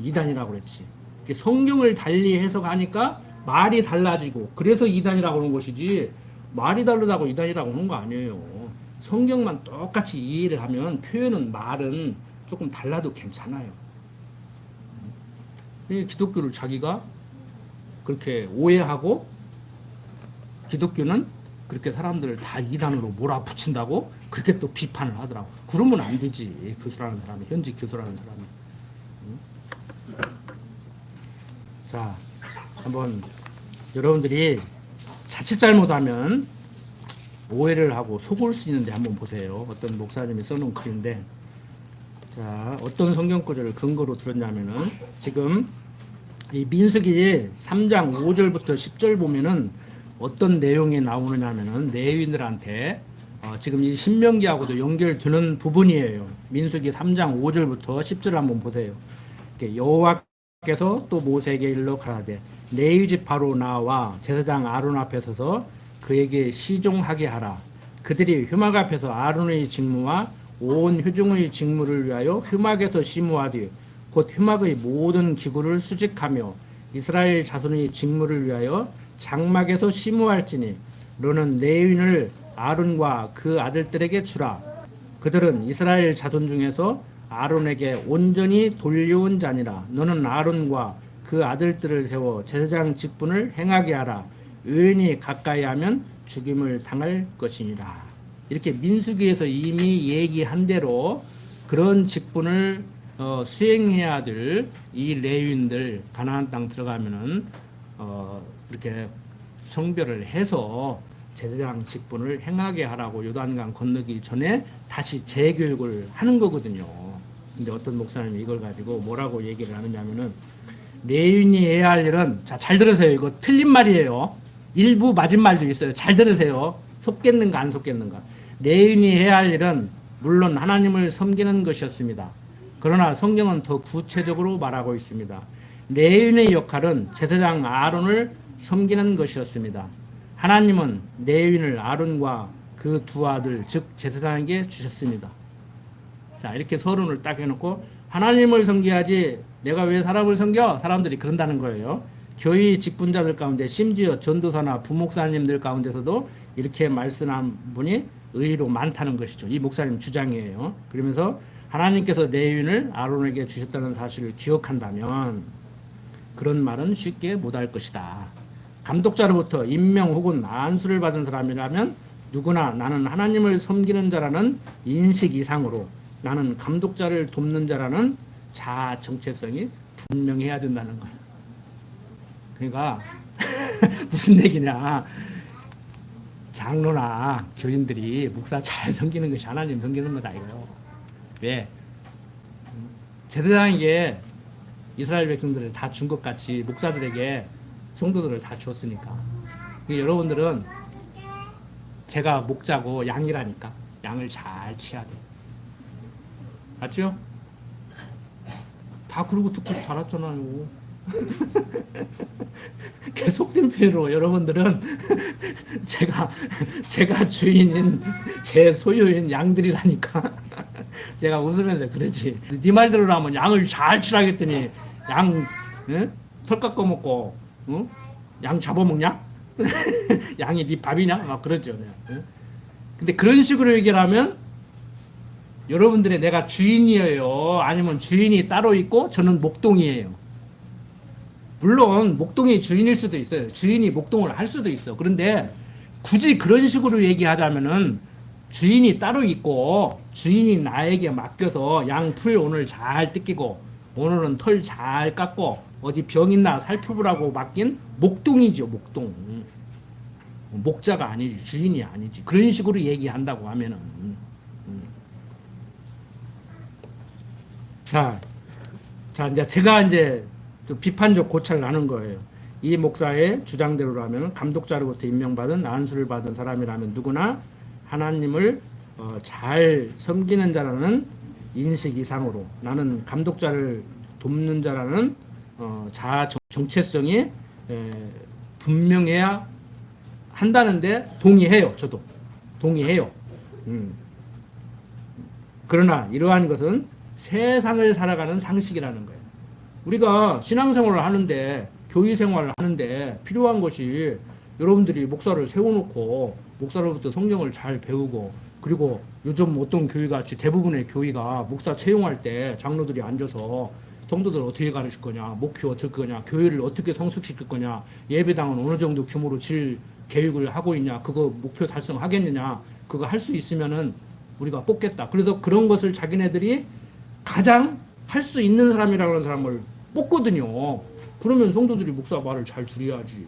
S1: 이단이라고 그랬지. 성경을 달리 해석하니까 말이 달라지고 그래서 이단이라고 하는 것이지, 말이 다르다고 이단이라고 하는 거 아니에요. 성경만 똑같이 이해를 하면 표현은, 말은 조금 달라도 괜찮아요. 기독교를 자기가 그렇게 오해하고 기독교는 그렇게 사람들을 다 이단으로 몰아붙인다고 그렇게 또 비판을 하더라고. 그러면 안 되지. 교수라는 사람이, 현직 교수라는 사람이. 자, 한번 여러분들이 자칫 잘못하면 오해를 하고 속을 수 있는데 한번 보세요. 어떤 목사님이 써놓은 글인데, 자, 어떤 성경 구절을 근거로 들었냐면은, 지금 이 민수기 3장 5절부터 10절 보면은 어떤 내용이 나오느냐면은 레위인들한테 지금 이 신명기하고도 연결되는 부분이에요. 민수기 3장 5절부터 10절 한번 보세요. 여호와께서 또 모세에게 일러 가라되 레위 지파로 나와 제사장 아론 앞에 서서 그에게 시종하게 하라. 그들이 휘막 앞에서 아론의 직무와 온 회중의 직무를 위하여 휘막에서 심우하되 곧 휘막의 모든 기구를 수직하며 이스라엘 자손의 직무를 위하여 장막에서 심우할지니 너는 레위인을 아론과 그 아들들에게 주라. 그들은 이스라엘 자손 중에서 아론에게 온전히 돌려온 자니라. 너는 아론과 그 아들들을 세워 제사장 직분을 행하게 하라. 의인이 가까이 하면 죽임을 당할 것이니라. 이렇게 민수기에서 이미 얘기한 대로 그런 직분을 수행해야 될 이 레위인들, 가나안 땅 들어가면은 이렇게 성별을 해서 제사장 직분을 행하게 하라고 요단강 건너기 전에 다시 재교육을 하는 거거든요. 근데 어떤 목사님이 이걸 가지고 뭐라고 얘기를 하느냐면은, 레위인이 해야 할 일은, 자, 잘 들으세요. 이거 틀린 말이에요. 일부 맞은 말도 있어요. 잘 들으세요. 속겠는가 안 속겠는가. 레위인이 해야 할 일은 물론 하나님을 섬기는 것이었습니다. 그러나 성경은 더 구체적으로 말하고 있습니다. 레위인의 역할은 제사장 아론을 섬기는 것이었습니다. 하나님은 레위인을 아론과 그 두 아들, 즉 제사장에게 주셨습니다. 자, 이렇게 서론을 딱 해놓고 하나님을 섬겨야지 내가 왜 사람을 섬겨? 사람들이 그런다는 거예요. 교회 직분자들 가운데, 심지어 전도사나 부목사님들 가운데서도 이렇게 말씀한 분이 의외로 많다는 것이죠. 이 목사님 주장이에요. 그러면서 하나님께서 레위인을 아론에게 주셨다는 사실을 기억한다면 그런 말은 쉽게 못할 것이다. 감독자로부터 임명 혹은 안수를 받은 사람이라면 누구나 나는 하나님을 섬기는 자라는 인식 이상으로 나는 감독자를 돕는 자라는 자아 정체성이 분명해야 된다는 거예요. 그러니까 무슨 얘기냐, 장로나 교인들이 목사 잘 섬기는 것이 하나님 섬기는 거다 이거요. 왜? 제사장에게 이스라엘 백성들을 다 준 것 같이 목사들에게 성도들을 다 주었으니까. 여러분들은 제가 목자고 양이라니까. 양을 잘 치야 돼. 맞죠? 다 그러고 듣고 자랐잖아요. 계속된 표현으로 여러분들은 제가 주인인 제 소유인 양들이라니까 제가 웃으면서 그러지. 네 말대로라면 양을 잘 치라겠더니 양 털 깎아 먹고 양 잡아먹냐? 양이 네 밥이냐? 막 그러죠. 근데 그런 식으로 얘기를 하면 여러분들의 내가 주인이에요. 아니면 주인이 따로 있고 저는 목동이에요. 물론 목동이 주인일 수도 있어요. 주인이 목동을 할 수도 있어. 그런데 굳이 그런 식으로 얘기하자면은 주인이 따로 있고 주인이 나에게 맡겨서 양 풀 오늘 잘 뜯기고 오늘은 털 잘 깎고 어디 병 있나 살펴보라고 맡긴 목동이죠. 목동. 목자가 아니지. 주인이 아니지. 그런 식으로 얘기한다고 하면은 자, 이제 제가 이제 또 비판적 고찰을 하는 거예요. 이 목사의 주장대로라면 감독자로부터 임명받은 안수를 받은 사람이라면 누구나 하나님을 잘 섬기는 자라는 인식 이상으로 나는 감독자를 돕는 자라는 자아 정체성이 분명해야 한다는데 동의해요. 저도 동의해요. 그러나 이러한 것은 세상을 살아가는 상식이라는 거예요. 우리가 신앙생활을 하는데 교회 생활을 하는데 필요한 것이 여러분들이 목사를 세워놓고 목사로부터 성경을 잘 배우고 그리고 요즘 어떤 교회 같이 대부분의 교회가 목사 채용할 때 장로들이 앉아서 성도들 어떻게 가르칠 거냐, 목표 어떻게 거냐, 교회를 어떻게 성숙시킬 거냐, 예배당은 어느 정도 규모로 질 계획을 하고 있냐, 그거 목표 달성하겠느냐, 그거 할 수 있으면은 우리가 뽑겠다. 그래서 그런 것을 자기네들이 가장 할 수 있는 사람이라는 사람을 뽑거든요. 그러면 성도들이 목사 말을 잘 들어야지.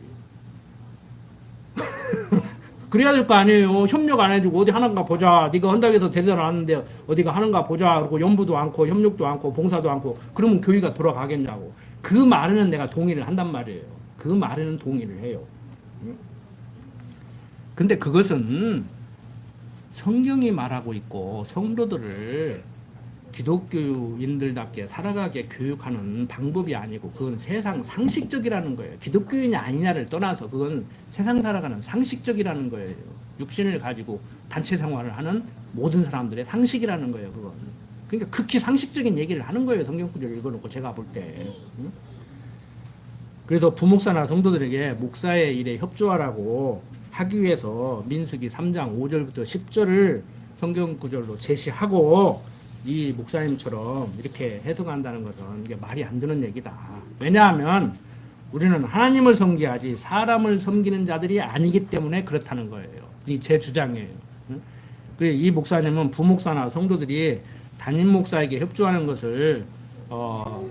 S1: 그래야 될 거 아니에요. 협력 안 해주고 어디 하는가 보자. 네가 헌당에서 대전 왔는데 어디가 하는가 보자. 그리고 연부도 않고 협력도 않고 봉사도 않고 그러면 교회가 돌아가겠냐고. 그 말에는 내가 동의를 한단 말이에요. 그 말에는 동의를 해요. 근데 그것은 성경이 말하고 있고 성도들을 기독교인들답게 살아가게 교육하는 방법이 아니고 그건 세상 상식적이라는 거예요. 기독교인이 아니냐를 떠나서 그건 세상 살아가는 상식적이라는 거예요. 육신을 가지고 단체 생활을 하는 모든 사람들의 상식이라는 거예요. 그건. 그러니까 극히 상식적인 얘기를 하는 거예요. 성경 구절을 읽어놓고 제가 볼 때. 그래서 부목사나 성도들에게 목사의 일에 협조하라고 하기 위해서 민수기 3장 5절부터 10절을 성경 구절로 제시하고 이 목사님처럼 이렇게 해석한다는 것은 이게 말이 안 되는 얘기다. 왜냐하면 우리는 하나님을 섬겨야지 사람을 섬기는 자들이 아니기 때문에 그렇다는 거예요. 이 제 주장이에요. 이 목사님은 부목사나 성도들이 담임 목사에게 협조하는 것을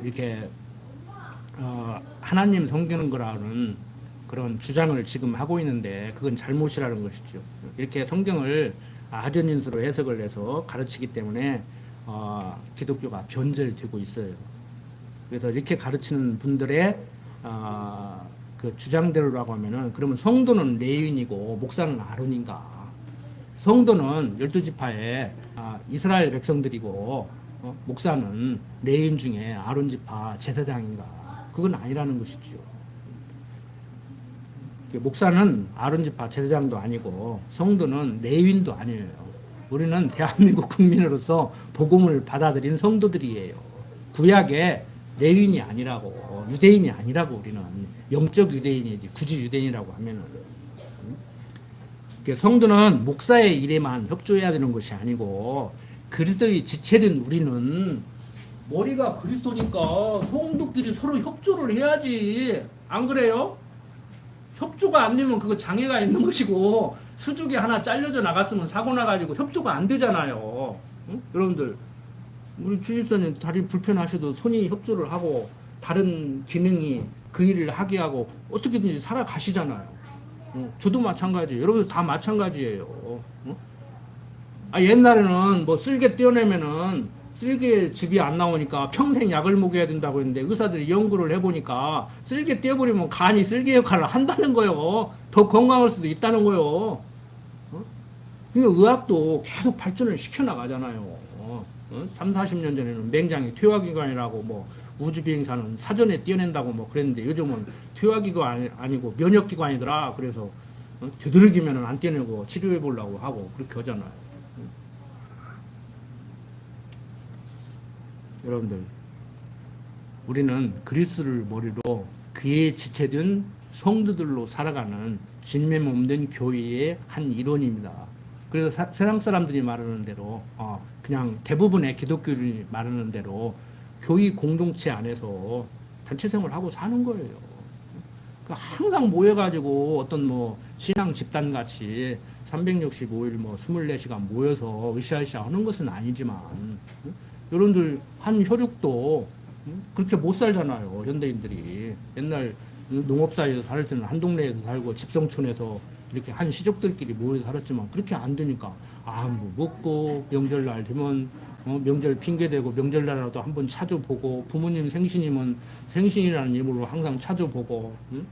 S1: 이렇게 하나님 섬기는 거라는 그런 주장을 지금 하고 있는데 그건 잘못이라는 것이죠. 이렇게 성경을 아전인수로 해석을 해서 가르치기 때문에 기독교가 변절되고 있어요. 그래서 이렇게 가르치는 분들의 그 주장대로라고 하면은 그러면 성도는 레위인이고 목사는 아론인가? 성도는 12지파의 이스라엘 백성들이고 목사는 레위인 중에 아론 지파 제사장인가? 그건 아니라는 것이죠. 목사는 아론 지파 제사장도 아니고 성도는 레위인도 아니에요. 우리는 대한민국 국민으로서 복음을 받아들인 성도들이에요. 구약의 레위인이 아니라고, 유대인이 아니라고 우리는 영적 유대인이지 굳이 유대인이라고 하면은 성도는 목사의 일에만 협조해야 되는 것이 아니고 그리스도의 지체된 우리는 머리가 그리스도니까 성도끼리 서로 협조를 해야지. 안 그래요? 협조가 안 되면 그거 장애가 있는 것이고 수족이 하나 잘려져 나갔으면 사고 나가지고 협조가 안 되잖아요. 응? 여러분들 우리 주집사님 다리 불편하셔도 손이 협조를 하고 다른 기능이 그 일을 하게 하고 어떻게든지 살아가시잖아요. 저도 마찬가지예요. 여러분들 다 마찬가지예요. 옛날에는 뭐 쓸개 떼어내면은 쓸개 즙이 안 나오니까 평생 약을 먹여야 된다고 했는데 의사들이 연구를 해보니까 쓸개 떼어버리면 간이 쓸개 역할을 한다는 거예요. 더 건강할 수도 있다는 거예요. 그러니까 의학도 계속 발전을 시켜나가잖아요. 3, 40년 전에는 맹장이 퇴화기관이라고 뭐 우주비행사는 사전에 띄어낸다고 뭐 그랬는데 요즘은 퇴화기관 아니고 면역기관이더라. 그래서 되도록이면 안 띄어내고 치료해 보려고 하고 그렇게 하잖아요. 여러분들, 우리는 그리스를 머리로 그에 지체된 성도들로 살아가는 진매 없는 교회의 한 일원입니다. 그래서 세상 사람들이 말하는 대로 그냥 대부분의 기독교인이 말하는 대로 교회 공동체 안에서 단체 생활하고 사는 거예요. 그러니까 항상 모여가지고 어떤 뭐 신앙 집단 같이 365일 뭐 24시간 모여서 으쌰으쌰 하는 것은 아니지만 여러분들 한 혈육도 그렇게 못 살잖아요. 현대인들이 옛날 농업사회에서 살 때는 한 동네에서 살고 집성촌에서 이렇게 한 시족들끼리 모여서 살았지만 그렇게 안 되니까 안부 묻고 명절날 되면 명절 핑계대고 명절날라도 한번 찾아보고 부모님 생신이면 생신이라는 이름으로 항상 찾아보고 응?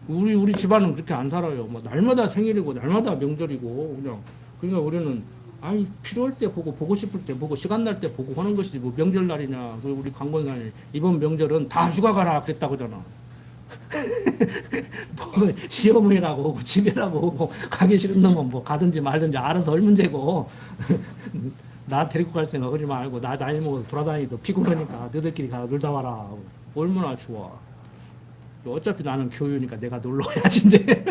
S1: 우리 집안은 그렇게 안 살아요. 뭐 날마다 생일이고 날마다 명절이고 그냥 그러니까 우리는 아이 필요할 때 보고 싶을 때 보고 시간 날 때 보고 하는 것이지 뭐 명절날이냐. 우리 강권사님 이번 명절은 다 휴가 가라 그랬다고 하잖아. 뭐 시어머니라고 오고 집에라고 오고 가기 싫은 놈은 뭐 가든지 말든지 알아서 할 문제고 나 데리고 갈 생각 하지 말고 나 나이 먹어서 돌아다니도 피곤하니까 너희들끼리 가 놀다 와라. 얼마나 좋아. 어차피 나는 교유니까 내가 놀러 와야지 이제.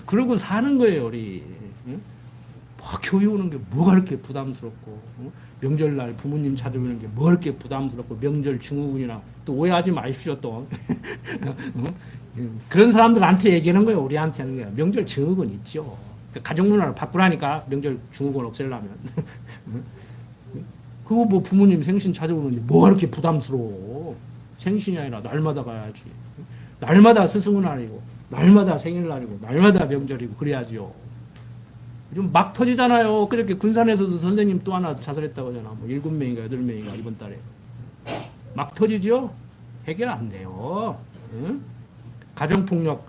S1: 그러고 사는 거예요 우리. 응? 뭐 교회 오는 게 뭐가 그렇게 부담스럽고 명절날 부모님 찾아오는 게 뭐 그렇게 부담스럽고 명절 증후군이나 또 오해하지 마십시오 또. 그런 사람들한테 얘기하는 거예요. 우리한테 하는 거예요. 명절 증후군 있죠. 가족 문화를 바꾸라니까 명절 증후군 없애려면. 그거 뭐 부모님 생신 찾아오는데 뭐가 그렇게 부담스러워. 생신이 아니라 날마다 가야지. 날마다 스승은날이고 날마다 생일날이고 날마다 명절이고 그래야지요. 좀 막 터지잖아요. 그렇게 군산에서도 선생님 또 하나 자살했다고 하잖아. 뭐 7명인가 8명인가 이번 달에. 막 터지죠? 해결 안 돼요. 응? 가정폭력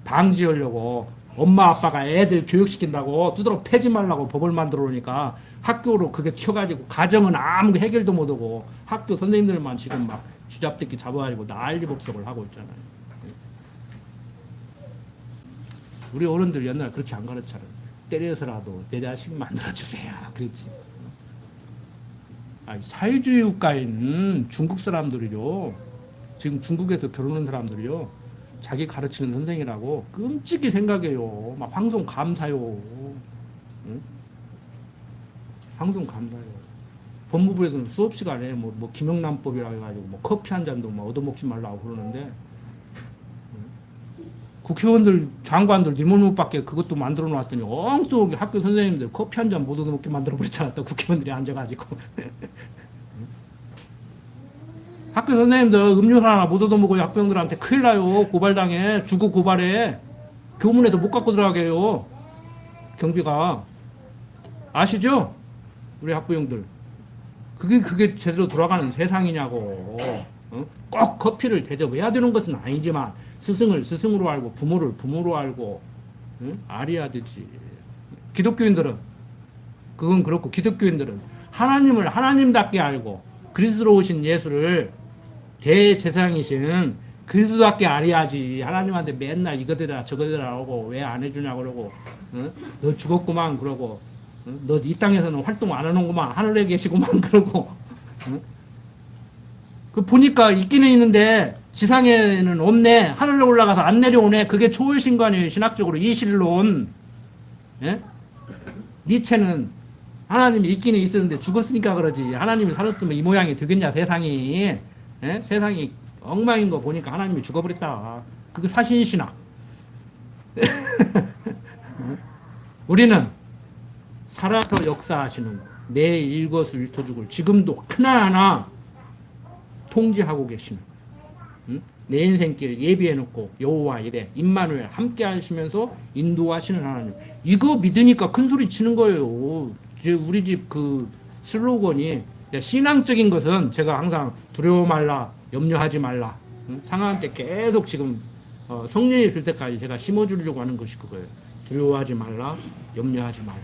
S1: 방지하려고 엄마 아빠가 애들 교육시킨다고 두드러 패지 말라고 법을 만들어 놓으니까 학교로 그게 튀어가지고 가정은 아무 해결도 못하고 학교 선생님들만 지금 막 쥐잡듯이 잡아가지고 난리법석을 하고 있잖아요. 우리 어른들 옛날 그렇게 안 가르쳐요. 때려서라도 내 자식 만들어주세요. 그랬지. 아니, 사회주의 국가인 중국 사람들이요. 지금 중국에서 결혼한 사람들이요. 자기 가르치는 선생이라고 끔찍이 생각해요. 막 황송 감사요. 응? 황송 감사요. 법무부에서는 수업 시간에 뭐 김영란법이라고 해가지고 뭐 커피 한 잔도 뭐 얻어먹지 말라고 그러는데 국회의원들, 장관들 니모노밖에 그것도 만들어 놨더니 엉뚱하게 학교 선생님들 커피 한 잔 못 얻어먹게 만들어 버렸잖아. 또 국회의원들이 앉아가지고. 학교 선생님들 음료수 하나 못 얻어먹어요. 학생들한테 큰일 나요. 고발당해. 주고 고발해. 교문에도 못 갖고 들어가게 해요. 경비가. 아시죠? 우리 학부형들. 그게 제대로 돌아가는 세상이냐고. 꼭 커피를 대접해야 되는 것은 아니지만 스승을 스승으로 알고 부모를 부모로 알고 알아야 되지. 기독교인들은 그건 그렇고 기독교인들은 하나님을 하나님답게 알고 그리스도로 오신 예수를 대제사장이신 그리스도답게 알아야지. 하나님한테 맨날 이거대라 저거대라 하고 왜 안 해주냐고 그러고 너 죽었구만 그러고 너 이 땅에서는 활동 안 하는구만 하늘에 계시구만 그러고 그 보니까 있기는 있는데 지상에는 없네. 하늘로 올라가서 안 내려오네. 그게 초월신관이에요. 신학적으로 이실론. 예? 니체는 하나님이 있기는 있었는데 죽었으니까 그러지. 하나님이 살았으면 이 모양이 되겠냐 세상이. 예? 세상이 엉망인 거 보니까 하나님이 죽어버렸다. 그게 사신신학. 우리는 살아서 역사하시는 내 일거수일투족을 지금도 하나하나 통제하고 계시는 내 인생길 예비해놓고 여호와 이래 임마누엘 함께 하시면서 인도하시는 하나님. 이거 믿으니까 큰 소리 치는 거예요. 이제 우리 집 그 슬로건이 신앙적인 것은 제가 항상 두려워 말라 염려하지 말라 상하한테 계속 지금 성령이 있을 때까지 제가 심어주려고 하는 것이 그거예요. 두려워하지 말라, 염려하지 말라.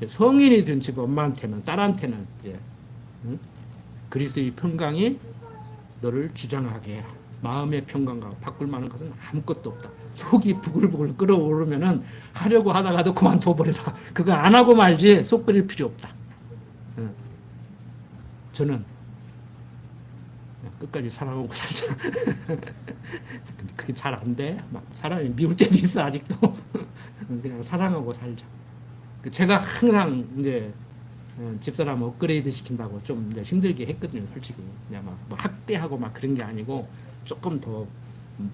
S1: 성인이 된 지금 엄마한테는, 딸한테는 이제 그리스도의 평강이 너를 주장하게 해라. 마음의 평강과 바꿀 만한 것은 아무것도 없다. 속이 부글부글 끓어오르면은 하려고 하다가도 그만둬버리라. 그거 안 하고 말지 속 끓일 필요 없다. 저는 끝까지 사랑하고 살자. 근데 그게 잘 안 돼. 막 사람이 미울 때도 있어 아직도. 그냥 사랑하고 살자. 제가 항상 이제 집사람 업그레이드 시킨다고 좀 이제 힘들게 했거든요, 솔직히. 그냥 막 뭐 학대하고 막 그런 게 아니고 조금 더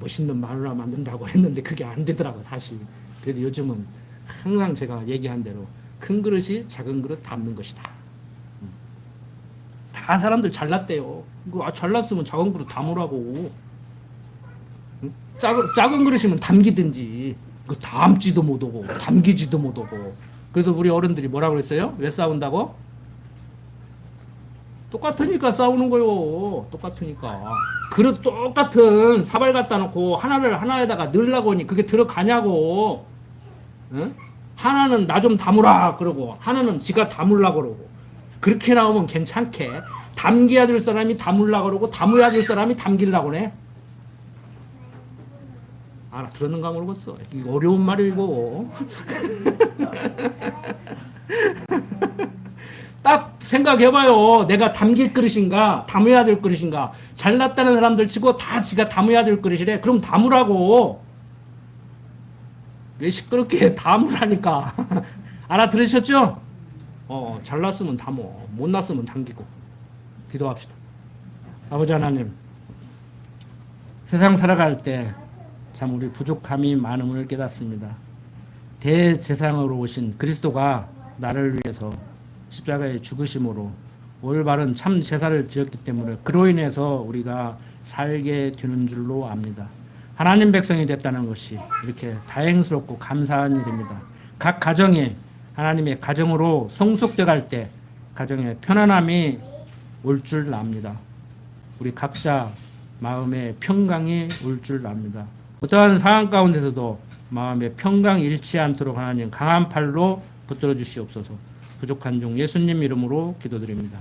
S1: 멋있는 마누라 만든다고 했는데 그게 안 되더라고 다시. 그래도 요즘은 항상 제가 얘기한 대로 큰 그릇이 작은 그릇 담는 것이다. 다 사람들 잘났대요. 잘났으면 작은 그릇 담으라고. 작은 그릇이면 담기든지. 그 담지도 못하고 담기지도 못하고. 그래서 우리 어른들이 뭐라고 그랬어요? 왜 싸운다고? 똑같으니까 싸우는 거요. 똑같으니까. 그릇 똑같은 사발 갖다 놓고 하나를 하나에다가 넣으려고 하니 그게 들어가냐고. 응? 하나는 나 좀 담으라 그러고 하나는 지가 담으려고 그러고. 그렇게 나오면 괜찮게. 담겨야 될 사람이 담으려고 그러고 담아야 될 사람이 담기려고 그래. 알아들었는가 모르겠어. 이거 어려운 말이고. 딱 생각해봐요. 내가 담길 그릇인가 담아야 될 그릇인가. 잘났다는 사람들 치고 다 지가 담아야 될 그릇이래. 그럼 담으라고. 왜 시끄럽게 담으라니까. 알아들으셨죠? 잘났으면 담어, 못났으면 담기고. 기도합시다. 아버지 하나님, 세상 살아갈 때 참 우리 부족함이 많음을 깨닫습니다. 대제사장으로 오신 그리스도가 나를 위해서 십자가의 죽으심으로 올바른 참 제사를 지었기 때문에 그로 인해서 우리가 살게 되는 줄로 압니다. 하나님 백성이 됐다는 것이 이렇게 다행스럽고 감사한 일입니다. 각 가정이 하나님의 가정으로 성숙돼 갈 때 가정에 편안함이 올 줄 압니다. 우리 각자 마음에 평강이 올 줄 압니다. 어떠한 상황 가운데서도 마음에 평강이 잃지 않도록 하나님 강한 팔로 붙들어 주시옵소서. 부족한 종 예수님 이름으로 기도드립니다.